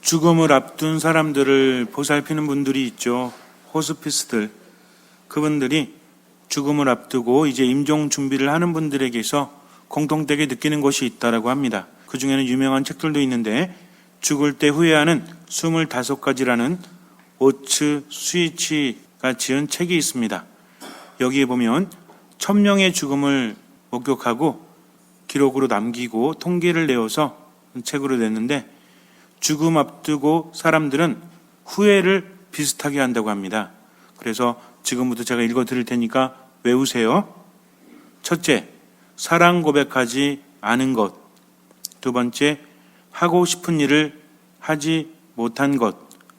죽음을 앞둔 사람들을 보살피는 분들이 있죠. 호스피스들. 그분들이 죽음을 앞두고 이제 임종 준비를 하는 분들에게서 공통되게 느끼는 것이 있다라고 합니다. 그 중에는 유명한 책들도 있는데 죽을 때 후회하는 25가지라는 오츠 스위치가 지은 책이 있습니다. 여기에 보면 1000명의 죽음을 목격하고 기록으로 남기고 통계를 내어서 책으로 냈는데 죽음 앞두고 사람들은 후회를 비슷하게 한다고 합니다. 그래서 지금부터 제가 읽어 드릴 테니까 외우세요. 첫째, 사랑 고백하지 않은 것. 두 번째, 하고 싶은 일을 하지 못한 것.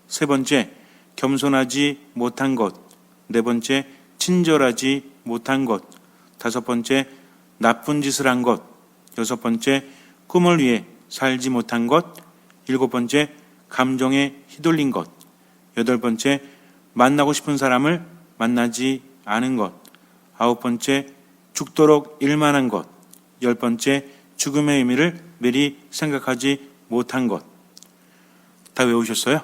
세 번째, 겸손하지 못한 것. 네 번째, 친절하지 못한 것. 다섯 번째, 나쁜 짓을 한 것. 여섯 번째, 꿈을 위해 살지 못한 것. 일곱 번째, 감정에 휘둘린 것. 여덟 번째, 만나고 싶은 사람을 만나지 않은 것. 아홉 번째, 죽도록 일만한 것. 열 번째, 죽음의 의미를 미리 생각하지 못한 것. 다 외우셨어요?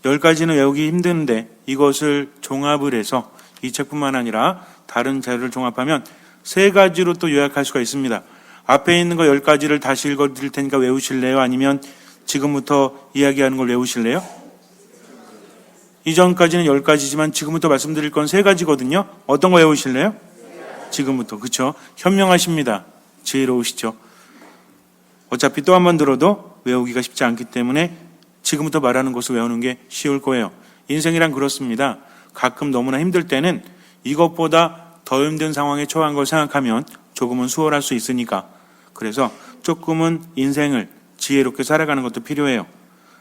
열 가지는 외우기 힘드는데 이것을 종합을 해서 이 책뿐만 아니라 다른 자료를 종합하면 세 가지로 또 요약할 수가 있습니다. 앞에 있는 거 10가지를 다시 읽어드릴 테니까 외우실래요? 아니면 지금부터 이야기하는 걸 외우실래요? 이전까지는 10가지지만 지금부터 말씀드릴 건 3가지거든요. 어떤 거 외우실래요? 지금부터. 그렇죠? 현명하십니다. 지혜로우시죠? 어차피 또 한 번 들어도 외우기가 쉽지 않기 때문에 지금부터 말하는 것을 외우는 게 쉬울 거예요. 인생이란 그렇습니다. 가끔 너무나 힘들 때는 이것보다 더 힘든 상황에 처한 걸 생각하면 조금은 수월할 수 있으니까. 그래서 조금은 인생을 지혜롭게 살아가는 것도 필요해요.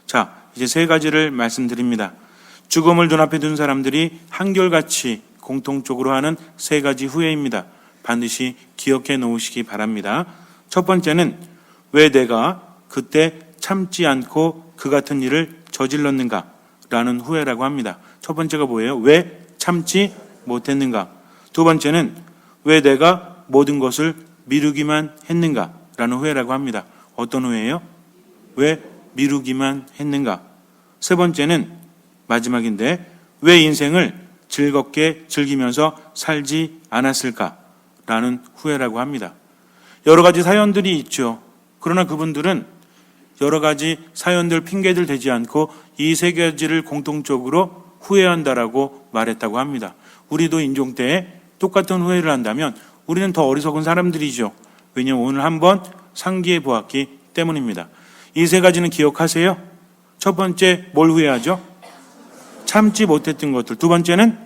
자, 이제 3가지를 말씀드립니다. 죽음을 눈앞에 둔 사람들이 한결같이 공통적으로 하는 3가지 후회입니다. 반드시 기억해 놓으시기 바랍니다. 첫 번째는 왜 내가 그때 참지 않고 그 같은 일을 저질렀는가 라는 후회라고 합니다. 첫 번째가 뭐예요? 왜 참지 못했는가? 두 번째는 왜 내가 모든 것을 미루기만 했는가 라는 후회라고 합니다. 어떤 후회예요? 왜 미루기만 했는가? 세 번째는 마지막인데 왜 인생을 즐겁게 즐기면서 살지 않았을까 라는 후회라고 합니다. 여러 가지 사연들이 있죠. 그러나 그분들은 여러 가지 사연들, 핑계들 대지 않고 이 3가지를 공통적으로 후회한다라고 말했다고 합니다. 우리도 인종 때에 똑같은 후회를 한다면 우리는 더 어리석은 사람들이죠. 왜냐하면 오늘 한번 상기해 보았기 때문입니다. 이 3가지는 기억하세요. 첫 번째 뭘 후회하죠? 참지 못했던 것들. 두 번째는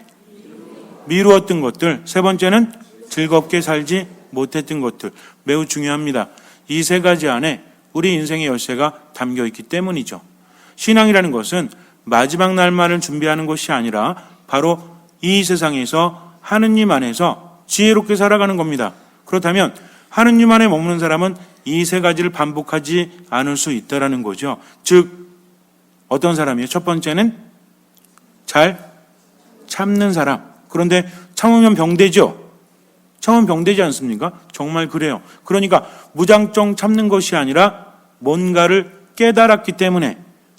미루었던 것들. 세 번째는 즐겁게 살지 못했던 것들. 매우 중요합니다. 이 3가지 안에 우리 인생의 열쇠가 담겨 있기 때문이죠. 신앙이라는 것은 마지막 날만을 준비하는 것이 아니라 바로 이 세상에서 하느님 안에서 지혜롭게 살아가는 겁니다. 그렇다면 하느님 안에 머무는 사람은 이 3가지를 반복하지 않을 수 있다라는 거죠. 즉 어떤 사람이에요? 첫 번째는 잘 참는 사람. 그런데 참으면 병되죠. 참으면 병되지 않습니까? 정말 그래요. 그러니까 무장정 참는 것이 아니라 뭔가를 깨달았기 때문에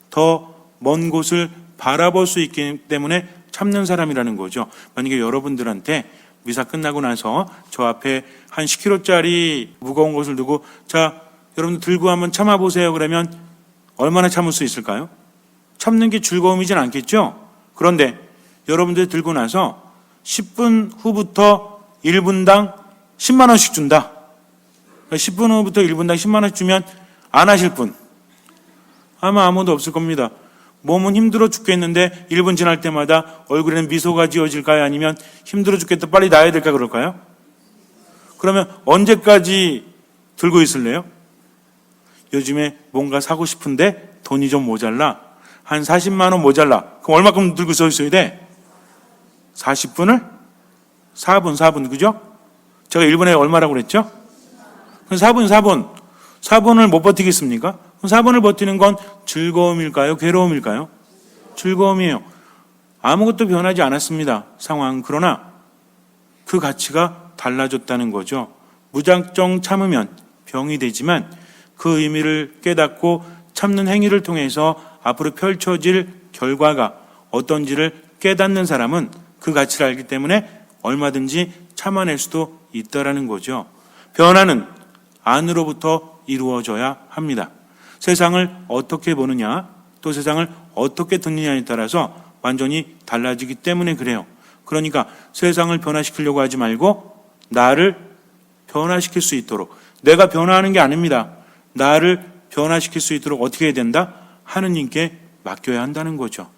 더 먼 곳을 바라볼 수 있기 때문에 참는 사람이라는 거죠. 만약에 여러분들한테 미사 끝나고 나서 저 앞에 한 10kg짜리 무거운 것을 두고 자, 여러분 들고 한번 참아보세요. 그러면 얼마나 참을 수 있을까요? 참는 게 즐거움이진 않겠죠? 그런데 여러분들이 들고 나서 10분 후부터 1분당 10만 원씩 준다. 10분 후부터 1분당 10만 원씩 주면 안 하실 분 아마 아무도 없을 겁니다. 몸은 힘들어 죽겠는데 1분 지날 때마다 얼굴에는 미소가 지어질까요? 아니면 힘들어 죽겠다 빨리 나야 될까 그럴까요? 그러면 언제까지 들고 있을래요? 요즘에 뭔가 사고 싶은데 돈이 좀 모자라. 한 40만 원 모자라. 그럼 얼마큼 들고 서 있어야 돼? 40분을? 4분, 그죠? 제가 1분에 얼마라고 그랬죠? 그럼 4분을 못 버티겠습니까? 그럼 4분을 버티는 건 즐거움일까요? 괴로움일까요? 즐거움이에요. 아무것도 변하지 않았습니다. 상황. 그러나 그 가치가 달라졌다는 거죠. 무작정 참으면 병이 되지만 그 의미를 깨닫고 참는 행위를 통해서 앞으로 펼쳐질 결과가 어떤지를 깨닫는 사람은 그 가치를 알기 때문에 얼마든지 참아낼 수도 있다라는 거죠. 변화는 안으로부터 이루어져야 합니다. 세상을 어떻게 보느냐, 또 세상을 어떻게 듣느냐에 따라서 완전히 달라지기 때문에 그래요. 그러니까 세상을 변화시키려고 하지 말고 나를 변화시킬 수 있도록, 내가 변화하는 게 아닙니다. 나를 변화시킬 수 있도록 어떻게 해야 된다? 하느님께 맡겨야 한다는 거죠.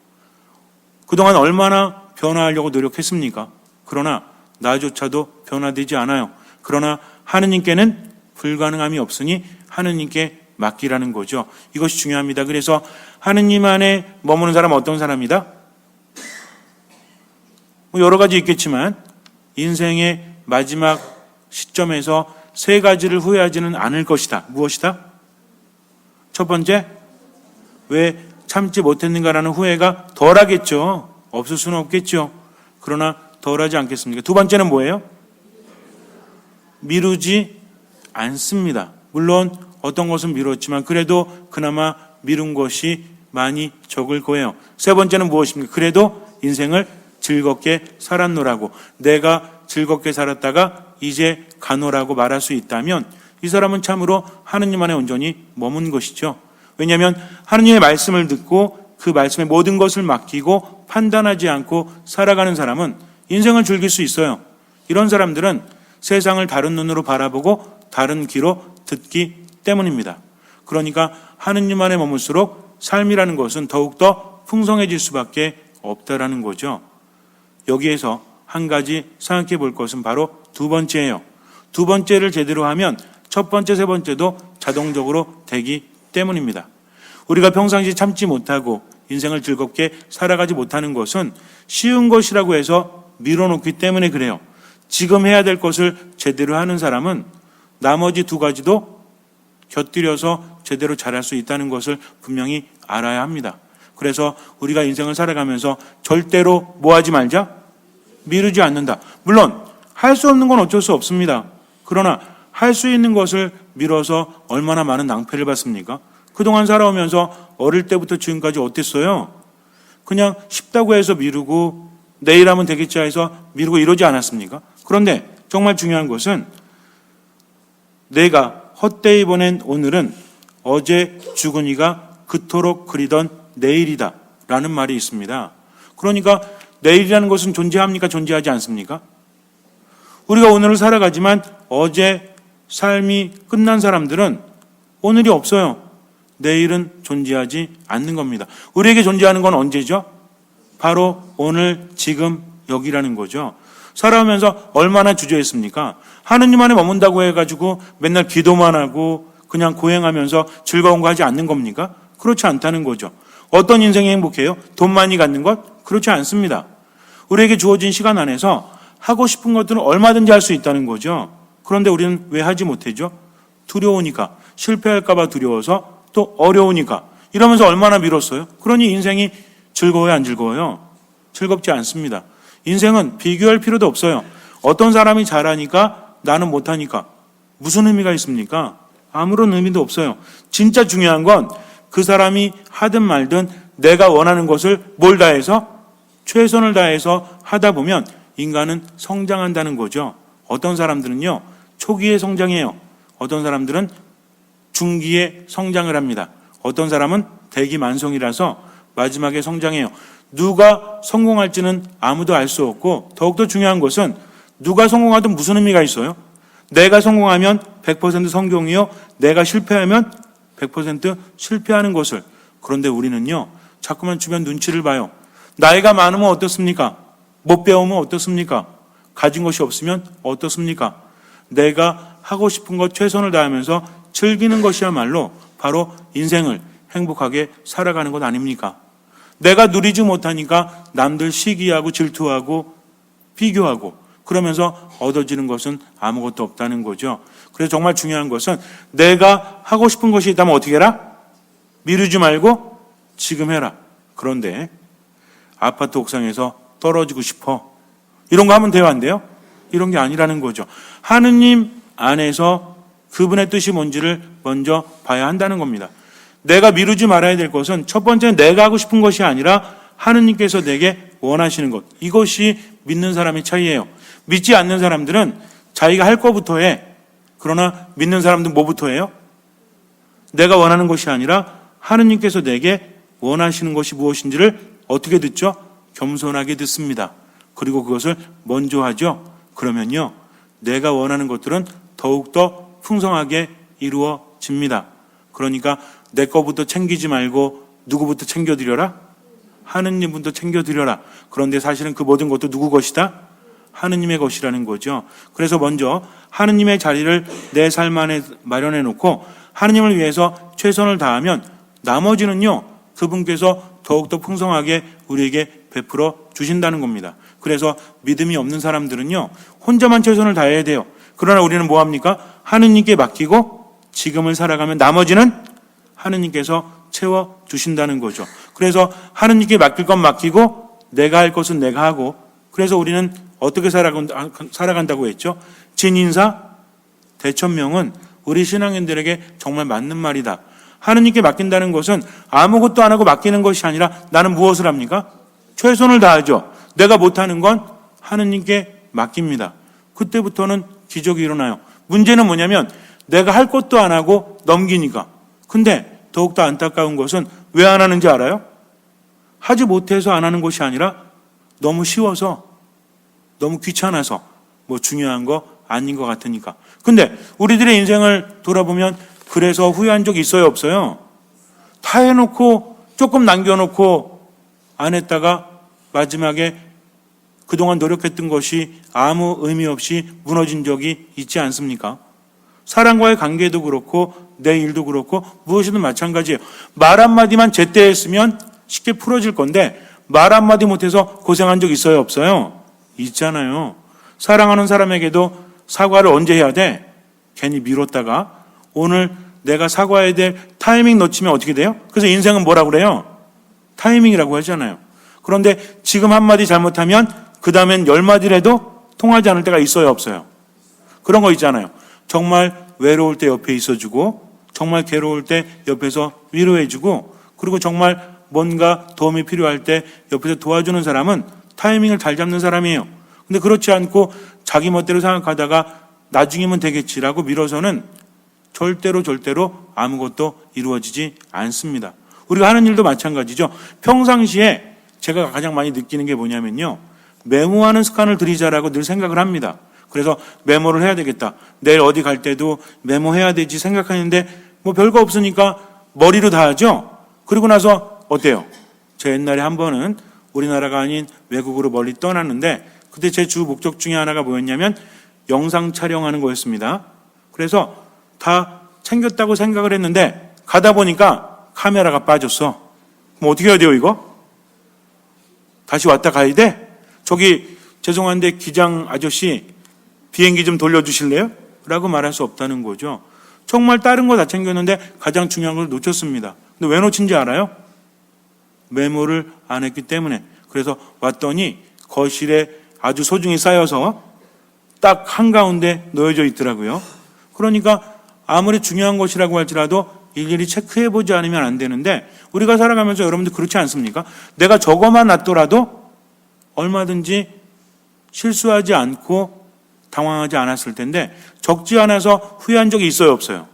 그동안 얼마나 변화하려고 노력했습니까? 그러나 나조차도 변화되지 않아요. 그러나 하느님께는 불가능함이 없으니 하느님께 맡기라는 거죠. 이것이 중요합니다. 그래서 하느님 안에 머무는 사람은 어떤 사람이다? 여러 가지 있겠지만 인생의 마지막 시점에서 세 가지를 후회하지는 않을 것이다. 무엇이다? 첫 번째, 왜 참지 못했는가라는 후회가 덜하겠죠. 없을 수는 없겠죠. 그러나 덜하지 않겠습니까? 두 번째는 뭐예요? 미루지 않습니다. 물론 어떤 것은 미뤘지만 그래도 그나마 미룬 것이 많이 적을 거예요. 세 번째는 무엇입니까? 그래도 인생을 즐겁게 살았노라고, 내가 즐겁게 살았다가 이제 가노라고 말할 수 있다면 이 사람은 참으로 하느님 안에 온전히 머문 것이죠. 왜냐하면 하느님의 말씀을 듣고 그 말씀에 모든 것을 맡기고 판단하지 않고 살아가는 사람은 인생을 즐길 수 있어요. 이런 사람들은 세상을 다른 눈으로 바라보고 다른 귀로 듣기 때문입니다. 그러니까 하느님 안에 머물수록 삶이라는 것은 더욱더 풍성해질 수밖에 없다라는 거죠. 여기에서 한 가지 생각해 볼 것은 바로 두 번째예요. 두 번째를 제대로 하면 첫 번째, 세 번째도 자동적으로 되기 때문입니다. 우리가 평상시 참지 못하고 인생을 즐겁게 살아가지 못하는 것은 쉬운 것이라고 해서 밀어놓기 때문에 그래요. 지금 해야 될 것을 제대로 하는 사람은 나머지 두 가지도 곁들여서 제대로 잘할 수 있다는 것을 분명히 알아야 합니다. 그래서 우리가 인생을 살아가면서 절대로 뭐 하지 말자? 미루지 않는다. 물론 할 수 없는 건 어쩔 수 없습니다. 그러나 할 수 있는 것을 미뤄서 얼마나 많은 낭패를 받습니까? 그동안 살아오면서 어릴 때부터 지금까지 어땠어요? 그냥 쉽다고 해서 미루고 내일 하면 되겠지 해서 미루고 이러지 않았습니까? 그런데 정말 중요한 것은 내가 헛되이 보낸 오늘은 어제 죽은 이가 그토록 그리던 내일이다 라는 말이 있습니다. 그러니까 내일이라는 것은 존재합니까? 존재하지 않습니까? 우리가 오늘을 살아가지만 어제 삶이 끝난 사람들은 오늘이 없어요. 내일은 존재하지 않는 겁니다. 우리에게 존재하는 건 언제죠? 바로 오늘, 지금, 여기라는 거죠. 살아오면서 얼마나 주저했습니까? 하느님 안에 머문다고 해가지고 맨날 기도만 하고 그냥 고행하면서 즐거운 거 하지 않는 겁니까? 그렇지 않다는 거죠. 어떤 인생이 행복해요? 돈 많이 갖는 것? 그렇지 않습니다. 우리에게 주어진 시간 안에서 하고 싶은 것들은 얼마든지 할 수 있다는 거죠. 그런데 우리는 왜 하지 못하죠? 두려우니까, 실패할까 봐 두려워서, 또 어려우니까. 이러면서 얼마나 미뤘어요? 그러니 인생이 즐거워요, 안 즐거워요? 즐겁지 않습니다. 인생은 비교할 필요도 없어요. 어떤 사람이 잘하니까 나는 못하니까 무슨 의미가 있습니까? 아무런 의미도 없어요. 진짜 중요한 건 그 사람이 하든 말든 내가 원하는 것을 뭘 다해서? 최선을 다해서 하다 보면 인간은 성장한다는 거죠. 어떤 사람들은요, 초기에 성장해요. 어떤 사람들은 중기에 성장을 합니다. 어떤 사람은 대기만성이라서 마지막에 성장해요. 누가 성공할지는 아무도 알 수 없고, 더욱더 중요한 것은 누가 성공하든 무슨 의미가 있어요? 내가 성공하면 100% 성공이요, 내가 실패하면 100% 실패하는 것을. 그런데 우리는요, 자꾸만 주변 눈치를 봐요. 나이가 많으면 어떻습니까? 못 배우면 어떻습니까? 가진 것이 없으면 어떻습니까? 내가 하고 싶은 것 최선을 다하면서 즐기는 것이야말로 바로 인생을 행복하게 살아가는 것 아닙니까? 내가 누리지 못하니까 남들 시기하고 질투하고 비교하고 그러면서 얻어지는 것은 아무것도 없다는 거죠. 그래서 정말 중요한 것은 내가 하고 싶은 것이 있다면 어떻게 해라? 미루지 말고 지금 해라. 그런데 아파트 옥상에서 떨어지고 싶어. 이런 거 하면 돼요, 안 돼요? 이런 게 아니라는 거죠. 하느님 안에서 그분의 뜻이 뭔지를 먼저 봐야 한다는 겁니다. 내가 미루지 말아야 될 것은 첫 번째는 내가 하고 싶은 것이 아니라 하느님께서 내게 원하시는 것. 이것이 믿는 사람의 차이예요. 믿지 않는 사람들은 자기가 할 것부터 해. 그러나 믿는 사람들은 뭐부터 해요? 내가 원하는 것이 아니라 하느님께서 내게 원하시는 것이 무엇인지를 어떻게 듣죠? 겸손하게 듣습니다. 그리고 그것을 먼저 하죠. 그러면요, 내가 원하는 것들은 더욱더 풍성하게 이루어집니다. 그러니까 내 거부터 챙기지 말고 누구부터 챙겨드려라? 하느님부터 챙겨드려라. 그런데 사실은 그 모든 것도 누구 것이다? 하느님의 것이라는 거죠. 그래서 먼저 하느님의 자리를 내 삶 안에 마련해 놓고 하느님을 위해서 최선을 다하면 나머지는요, 그분께서 더욱더 풍성하게 우리에게 베풀어 주신다는 겁니다. 그래서 믿음이 없는 사람들은요, 혼자만 최선을 다해야 돼요. 그러나 우리는 뭐합니까? 하느님께 맡기고 지금을 살아가면 나머지는 하느님께서 채워주신다는 거죠. 그래서 하느님께 맡길 건 맡기고 내가 할 것은 내가 하고, 그래서 우리는 어떻게 살아간다고 했죠? 진인사 대천명은 우리 신앙인들에게 정말 맞는 말이다. 하느님께 맡긴다는 것은 아무것도 안 하고 맡기는 것이 아니라 나는 무엇을 합니까? 최선을 다하죠. 내가 못하는 건 하느님께 맡깁니다. 그때부터는 기적이 일어나요. 문제는 뭐냐면 내가 할 것도 안 하고 넘기니까. 근데 더욱더 안타까운 것은 왜 안 하는지 알아요? 하지 못해서 안 하는 것이 아니라 너무 쉬워서, 너무 귀찮아서, 뭐 중요한 거 아닌 것 같으니까. 근데 우리들의 인생을 돌아보면 그래서 후회한 적 있어요, 없어요? 다 해놓고 조금 남겨놓고 안 했다가 마지막에 그동안 노력했던 것이 아무 의미 없이 무너진 적이 있지 않습니까? 사람과의 관계도 그렇고 내 일도 그렇고 무엇이든 마찬가지예요. 말 한마디만 제때 했으면 쉽게 풀어질 건데 말 한마디 못해서 고생한 적 있어요, 없어요? 있잖아요. 사랑하는 사람에게도 사과를 언제 해야 돼? 괜히 미뤘다가 오늘 내가 사과해야 될 타이밍 놓치면 어떻게 돼요? 그래서 인생은 뭐라고 그래요? 타이밍이라고 하잖아요. 그런데 지금 한마디 잘못하면 그 다음엔 10마디라도 통하지 않을 때가 있어요, 없어요? 그런 거 있잖아요. 정말 외로울 때 옆에 있어주고, 정말 괴로울 때 옆에서 위로해주고, 그리고 정말 뭔가 도움이 필요할 때 옆에서 도와주는 사람은 타이밍을 잘 잡는 사람이에요. 근데 그렇지 않고 자기 멋대로 생각하다가 나중이면 되겠지라고 미뤄서는 절대로 아무것도 이루어지지 않습니다. 우리가 하는 일도 마찬가지죠. 평상시에 제가 가장 많이 느끼는 게 뭐냐면요, 메모하는 습관을 들이자라고 늘 생각을 합니다. 그래서 메모를 해야 되겠다. 내일 어디 갈 때도 메모해야 되지 생각하는데 뭐 별거 없으니까 머리로 다 하죠. 그리고 나서 어때요? 저 옛날에 한 번은 우리나라가 아닌 외국으로 멀리 떠났는데 그때 제 주 목적 중에 하나가 뭐였냐면 영상 촬영하는 거였습니다. 그래서 다 챙겼다고 생각을 했는데 가다 보니까 카메라가 빠졌어. 그럼 어떻게 해야 돼요, 이거? 다시 왔다 가야 돼? 저기 죄송한데 기장 아저씨 비행기 좀 돌려주실래요? 라고 말할 수 없다는 거죠. 정말 다른 거 다 챙겼는데 가장 중요한 걸 놓쳤습니다. 근데 왜 놓친지 알아요? 메모를 안 했기 때문에. 그래서 왔더니 거실에 아주 소중히 쌓여서 딱 한가운데 놓여져 있더라고요. 그러니까 아무리 중요한 것이라고 할지라도 일일이 체크해보지 않으면 안 되는데 우리가 살아가면서 여러분들 그렇지 않습니까? 내가 저거만 놨더라도 얼마든지 실수하지 않고 당황하지 않았을 텐데 적지 않아서 후회한 적이 있어요, 없어요?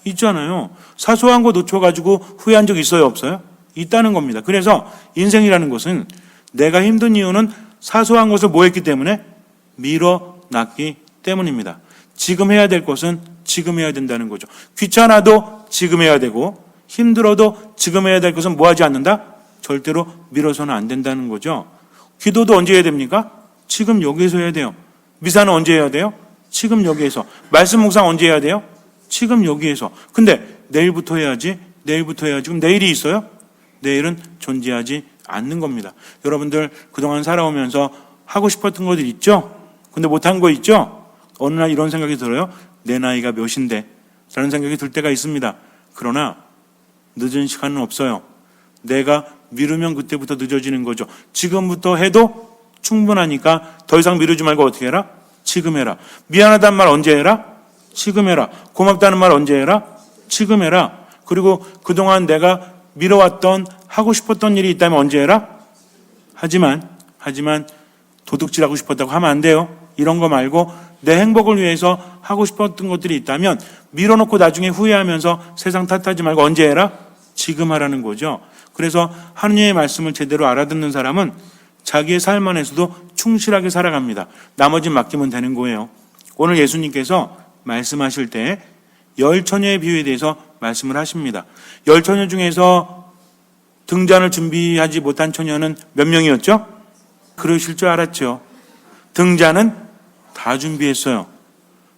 있잖아요. 사소한 거 놓쳐가지고 후회한 적 있어요, 없어요? 있다는 겁니다. 그래서 인생이라는 것은 내가 힘든 이유는 사소한 것을 뭐 했기 때문에? 밀어놨기 때문입니다. 지금 해야 될 것은 지금 해야 된다는 거죠. 귀찮아도 지금 해야 되고 힘들어도 지금 해야 될 것은 뭐 하지 않는다? 절대로 미뤄서는 안 된다는 거죠. 기도도 언제 해야 됩니까? 지금 여기에서 해야 돼요. 미사는 언제 해야 돼요? 지금 여기에서. 말씀 묵상 언제 해야 돼요? 지금 여기에서. 근데 내일부터 해야지. 그럼 내일이 있어요? 내일은 존재하지 않는 겁니다. 여러분들 그동안 살아오면서 하고 싶었던 것들 있죠? 근데 못한 거 있죠? 어느 날 이런 생각이 들어요. 내 나이가 몇인데? 라는 생각이 들 때가 있습니다. 그러나 늦은 시간은 없어요. 내가 미루면 그때부터 늦어지는 거죠. 지금부터 해도 충분하니까 더 이상 미루지 말고 어떻게 해라? 지금 해라. 미안하단 말 언제 해라? 지금 해라. 고맙다는 말 언제 해라? 지금 해라. 그리고 그동안 내가 미뤄왔던 하고 싶었던 일이 있다면 언제 해라? 하지만 도둑질하고 싶었다고 하면 안 돼요. 이런 거 말고 내 행복을 위해서 하고 싶었던 것들이 있다면 밀어놓고 나중에 후회하면서 세상 탓하지 말고 언제 해라? 지금 하라는 거죠. 그래서 하느님의 말씀을 제대로 알아듣는 사람은 자기의 삶 안에서도 충실하게 살아갑니다. 나머지는 맡기면 되는 거예요. 오늘 예수님께서 말씀하실 때 10처녀의 비유에 대해서 말씀을 하십니다. 10처녀 중에서 등잔을 준비하지 못한 처녀는 몇 명이었죠? 그러실 줄 알았죠. 등잔은 다 준비했어요.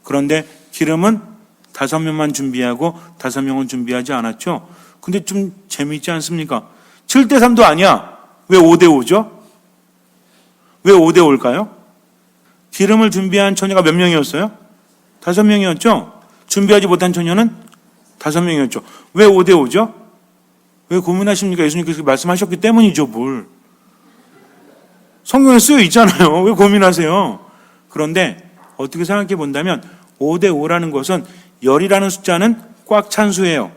그런데 기름은 5명만 준비하고 5명은 준비하지 않았죠. 근데 좀 재미있지 않습니까? 7대3도 아니야. 왜 5대5죠? 왜 5대5일까요? 기름을 준비한 처녀가 몇 명이었어요? 5명이었죠? 준비하지 못한 처녀는 5명이었죠. 왜 5대5죠? 왜 고민하십니까? 예수님께서 말씀하셨기 때문이죠, 뭘. 성경에 쓰여 있잖아요. 왜 고민하세요? 그런데 어떻게 생각해 본다면 5대5라는 것은 열이라는 숫자는 꽉 찬 수예요.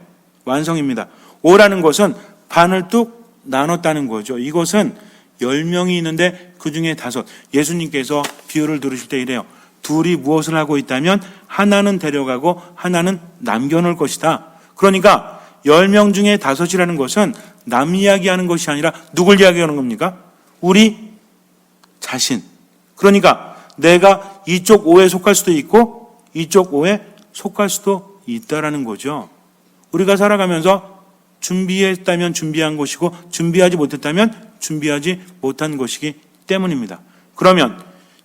완성입니다. 5라는 것은 반을 뚝 나눴다는 거죠. 이것은 10명이 있는데 그 중에 5. 예수님께서 비유를 들으실 때 이래요. 둘이 무엇을 하고 있다면 하나는 데려가고 하나는 남겨놓을 것이다. 그러니까 10명 중에 5이라는 것은 남 이야기하는 것이 아니라 누굴 이야기하는 겁니까? 우리 자신. 그러니까 내가 이쪽 5에 속할 수도 있고 이쪽 5에 속할 수도 있다라는 거죠. 우리가 살아가면서 준비했다면 준비한 것이고 준비하지 못했다면 준비하지 못한 것이기 때문입니다. 그러면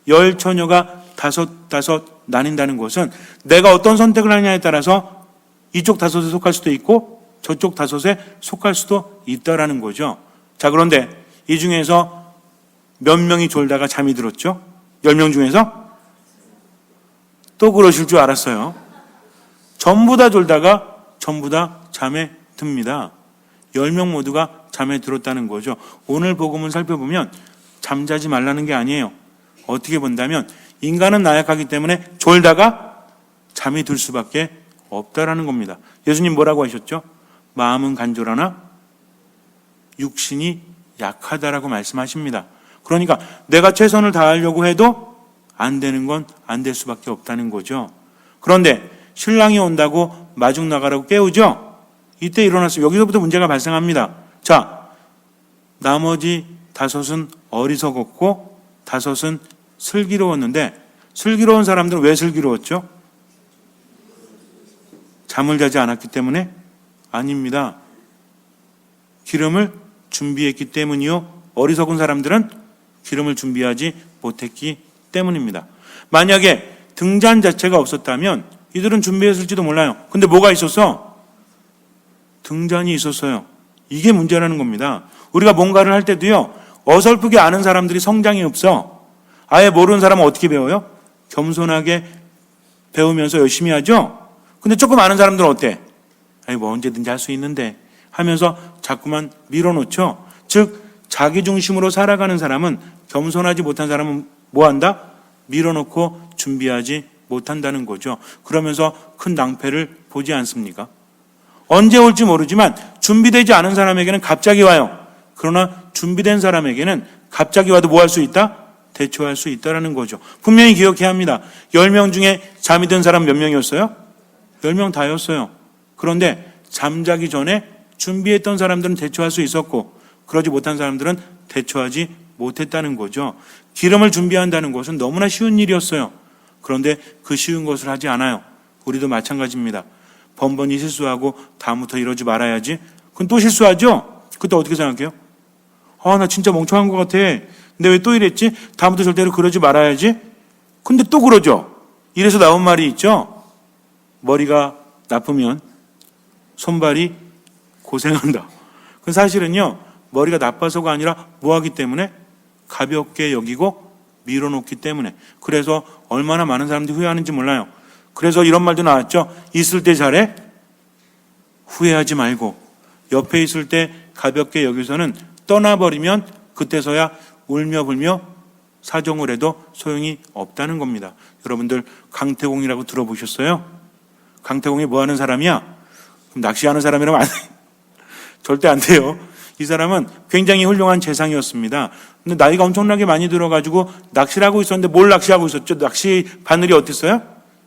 10처녀가 5 나뉜다는 것은 내가 어떤 선택을 하느냐에 따라서 이쪽 5에 속할 수도 있고 저쪽 5에 속할 수도 있다라는 거죠. 자, 그런데 이 중에서 몇 명이 졸다가 잠이 들었죠? 10명 중에서? 또 그러실 줄 알았어요. 전부 다 졸다가 전부 다 잠에 듭니다. 10명 모두가 잠에 들었다는 거죠. 오늘 복음을 살펴보면 잠자지 말라는 게 아니에요. 어떻게 본다면 인간은 나약하기 때문에 졸다가 잠이 들 수밖에 없다라는 겁니다. 예수님 뭐라고 하셨죠? 마음은 간절하나 육신이 약하다라고 말씀하십니다. 그러니까 내가 최선을 다하려고 해도 안 되는 건 안 될 수밖에 없다는 거죠. 그런데 신랑이 온다고 마중 나가라고 깨우죠? 이때 일어났어요. 여기서부터 문제가 발생합니다. 자, 나머지 5은 어리석었고 5은 슬기로웠는데 슬기로운 사람들은 왜 슬기로웠죠? 잠을 자지 않았기 때문에? 아닙니다. 기름을 준비했기 때문이요. 어리석은 사람들은 기름을 준비하지 못했기 때문입니다. 만약에 등잔 자체가 없었다면 이들은 준비했을지도 몰라요. 근데 뭐가 있었어? 등잔이 있었어요. 이게 문제라는 겁니다. 우리가 뭔가를 할 때도요, 어설프게 아는 사람들이 성장이 없어. 아예 모르는 사람은 어떻게 배워요? 겸손하게 배우면서 열심히 하죠? 근데 조금 아는 사람들은 어때? 아니, 뭐 언제든지 할 수 있는데 하면서 자꾸만 밀어놓죠? 즉, 자기 중심으로 살아가는 사람은, 겸손하지 못한 사람은 뭐 한다? 밀어놓고 준비하지 못한다는 거죠. 그러면서 큰 낭패를 보지 않습니까? 언제 올지 모르지만 준비되지 않은 사람에게는 갑자기 와요. 그러나 준비된 사람에게는 갑자기 와도 뭐 할 수 있다? 대처할 수 있다는 거죠. 분명히 기억해야 합니다. 10명 중에 잠이 든 사람 몇 명이었어요? 10명 다였어요. 그런데 잠자기 전에 준비했던 사람들은 대처할 수 있었고 그러지 못한 사람들은 대처하지 못했다는 거죠. 기름을 준비한다는 것은 너무나 쉬운 일이었어요. 그런데 그 쉬운 것을 하지 않아요. 우리도 마찬가지입니다. 번번이 실수하고 다음부터 이러지 말아야지. 그건 또 실수하죠? 그때 어떻게 생각해요? 나 진짜 멍청한 것 같아. 근데 왜 또 이랬지? 다음부터 절대로 그러지 말아야지. 근데 또 그러죠. 이래서 나온 말이 있죠. 머리가 나쁘면 손발이 고생한다. 그 사실은요, 머리가 나빠서가 아니라 뭐하기 때문에? 가볍게 여기고 밀어놓기 때문에. 그래서 얼마나 많은 사람들이 후회하는지 몰라요. 그래서 이런 말도 나왔죠. 있을 때 잘해, 후회하지 말고. 옆에 있을 때 가볍게 여기서는 떠나버리면 그때서야 울며 불며 사정을 해도 소용이 없다는 겁니다. 여러분들 강태공이라고 들어보셨어요? 강태공이 뭐 하는 사람이야? 그럼 낚시하는 사람이라면 안 돼. 절대 안 돼요. 이 사람은 굉장히 훌륭한 재상이었습니다. 근데 나이가 엄청나게 많이 들어가지고 낚시를 하고 있었는데 뭘 낚시하고 있었죠? 낚시 바늘이 어땠어요?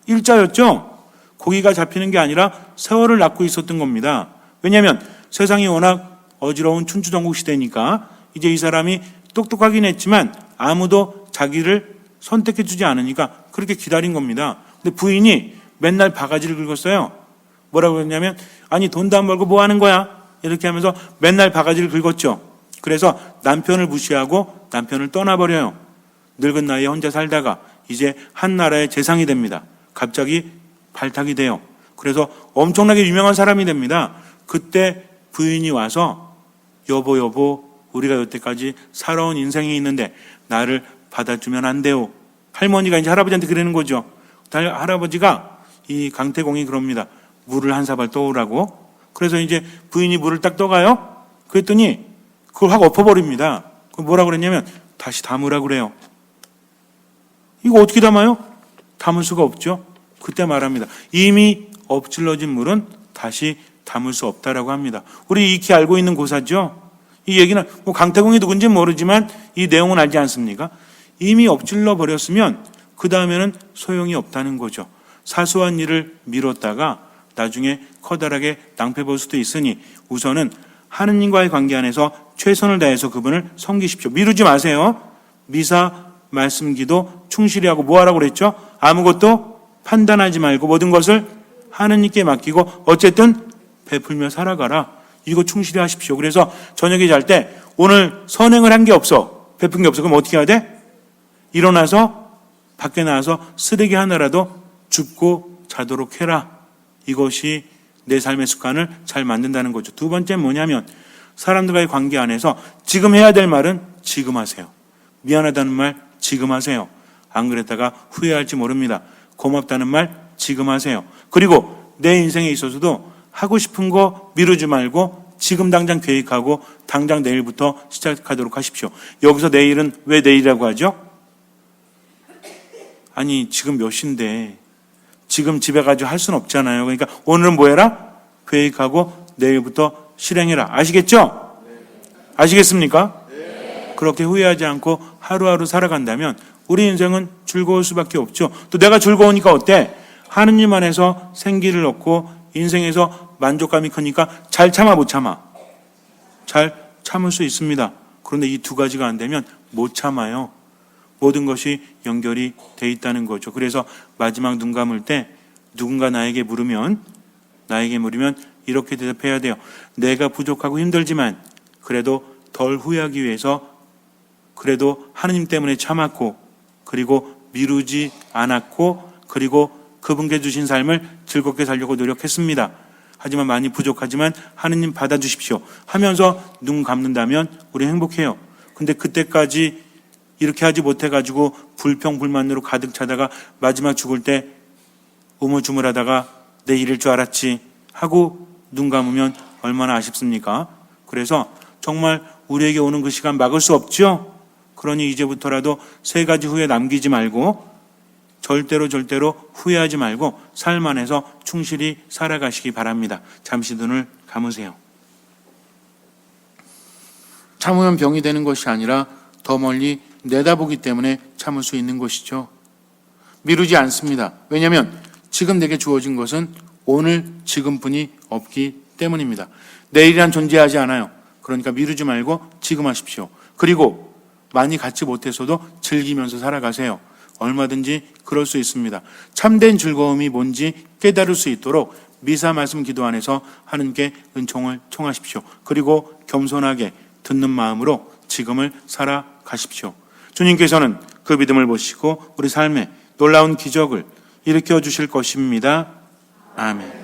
일자였죠? 고기가 잡히는 게 아니라 세월을 낚고 있었던 겁니다. 왜냐하면 세상이 워낙 어지러운 춘추전국 시대니까 이제 이 사람이 똑똑하긴 했지만 아무도 자기를 선택해 주지 않으니까 그렇게 기다린 겁니다. 근데 부인이 맨날 바가지를 긁었어요. 뭐라고 그랬냐면 아니 돈도 안 벌고 뭐 하는 거야? 이렇게 하면서 맨날 바가지를 긁었죠. 그래서 남편을 무시하고 남편을 떠나버려요. 늙은 나이에 혼자 살다가 이제 한 나라의 재상이 됩니다. 갑자기 발탁이 돼요. 그래서 엄청나게 유명한 사람이 됩니다. 그때 부인이 와서 여보 우리가 여태까지 살아온 인생이 있는데 나를 받아주면 안 돼요. 할머니가 이제 할아버지한테 그러는 거죠. 할아버지가 이 강태공이 그럽니다. 물을 한 사발 떠오라고. 그래서 이제 부인이 물을 딱 떠가요. 그랬더니 그걸 확 엎어버립니다. 뭐라고 그랬냐면 다시 담으라고 그래요. 이거 어떻게 담아요? 담을 수가 없죠. 그때 말합니다. 이미 엎질러진 물은 다시 담을 수 없다라고 합니다. 우리 익히 알고 있는 고사죠. 이 얘기는 뭐 강태공이 누군지 모르지만 이 내용은 알지 않습니까? 이미 엎질러 버렸으면 그 다음에는 소용이 없다는 거죠. 사소한 일을 미뤘다가 나중에 커다랗게 낭패 볼 수도 있으니 우선은 하느님과의 관계 안에서 최선을 다해서 그분을 섬기십시오. 미루지 마세요. 미사, 말씀, 기도 충실히 하고 뭐 하라고 그랬죠? 아무것도 판단하지 말고 모든 것을 하느님께 맡기고 어쨌든 베풀며 살아가라. 이거 충실히 하십시오. 그래서 저녁에 잘 때 오늘 선행을 한 게 없어. 베푼 게 없어. 그럼 어떻게 해야 돼? 일어나서 밖에 나와서 쓰레기 하나라도 줍고 자도록 해라. 이것이 내 삶의 습관을 잘 만든다는 거죠. 두 번째는 뭐냐면 사람들과의 관계 안에서 지금 해야 될 말은 지금 하세요. 미안하다는 말 지금 하세요. 안 그랬다가 후회할지 모릅니다. 고맙다는 말 지금 하세요. 그리고 내 인생에 있어서도 하고 싶은 거 미루지 말고 지금 당장 계획하고 당장 내일부터 시작하도록 하십시오. 여기서 내일은 왜 내일이라고 하죠? 아니 지금 몇 시인데 지금 집에 가지고 할 수는 없잖아요. 그러니까 오늘은 뭐 해라? 계획하고 내일부터 실행해라. 아시겠죠? 아시겠습니까? 그렇게 후회하지 않고 하루하루 살아간다면 우리 인생은 즐거울 수밖에 없죠. 또 내가 즐거우니까 어때? 하느님 안에서 생기를 얻고 인생에서 만족감이 크니까 잘 참아 못 참아? 잘 참을 수 있습니다. 그런데 이 두 가지가 안 되면 못 참아요. 모든 것이 연결이 돼 있다는 거죠. 그래서 마지막 눈 감을 때 누군가 나에게 물으면 이렇게 대답해야 돼요. 내가 부족하고 힘들지만 그래도 덜 후회하기 위해서 그래도 하느님 때문에 참았고 그리고 미루지 않았고 그리고 그분께 주신 삶을 즐겁게 살려고 노력했습니다. 하지만 많이 부족하지만 하느님 받아주십시오 하면서 눈 감는다면 우리 행복해요. 근데 그때까지 이렇게 하지 못해가지고 불평불만으로 가득 차다가 마지막 죽을 때 우물쭈물하다가 내 일일 줄 알았지 하고 눈 감으면 얼마나 아쉽습니까? 그래서 정말 우리에게 오는 그 시간 막을 수 없죠? 그러니 이제부터라도 세 가지 후회 남기지 말고 절대로 후회하지 말고 삶 안에서 충실히 살아가시기 바랍니다. 잠시 눈을 감으세요. 참으면 병이 되는 것이 아니라 더 멀리 내다보기 때문에 참을 수 있는 것이죠. 미루지 않습니다. 왜냐하면 지금 내게 주어진 것은 오늘 지금뿐이 없기 때문입니다. 내일이란 존재하지 않아요. 그러니까 미루지 말고 지금 하십시오. 그리고 많이 갖지 못해서도 즐기면서 살아가세요. 얼마든지 그럴 수 있습니다. 참된 즐거움이 뭔지 깨달을 수 있도록 미사 말씀 기도 안에서 하느님께 은총을 청하십시오. 그리고 겸손하게 듣는 마음으로 지금을 살아가십시오. 주님께서는 그 믿음을 보시고 우리 삶에 놀라운 기적을 일으켜 주실 것입니다. 아멘.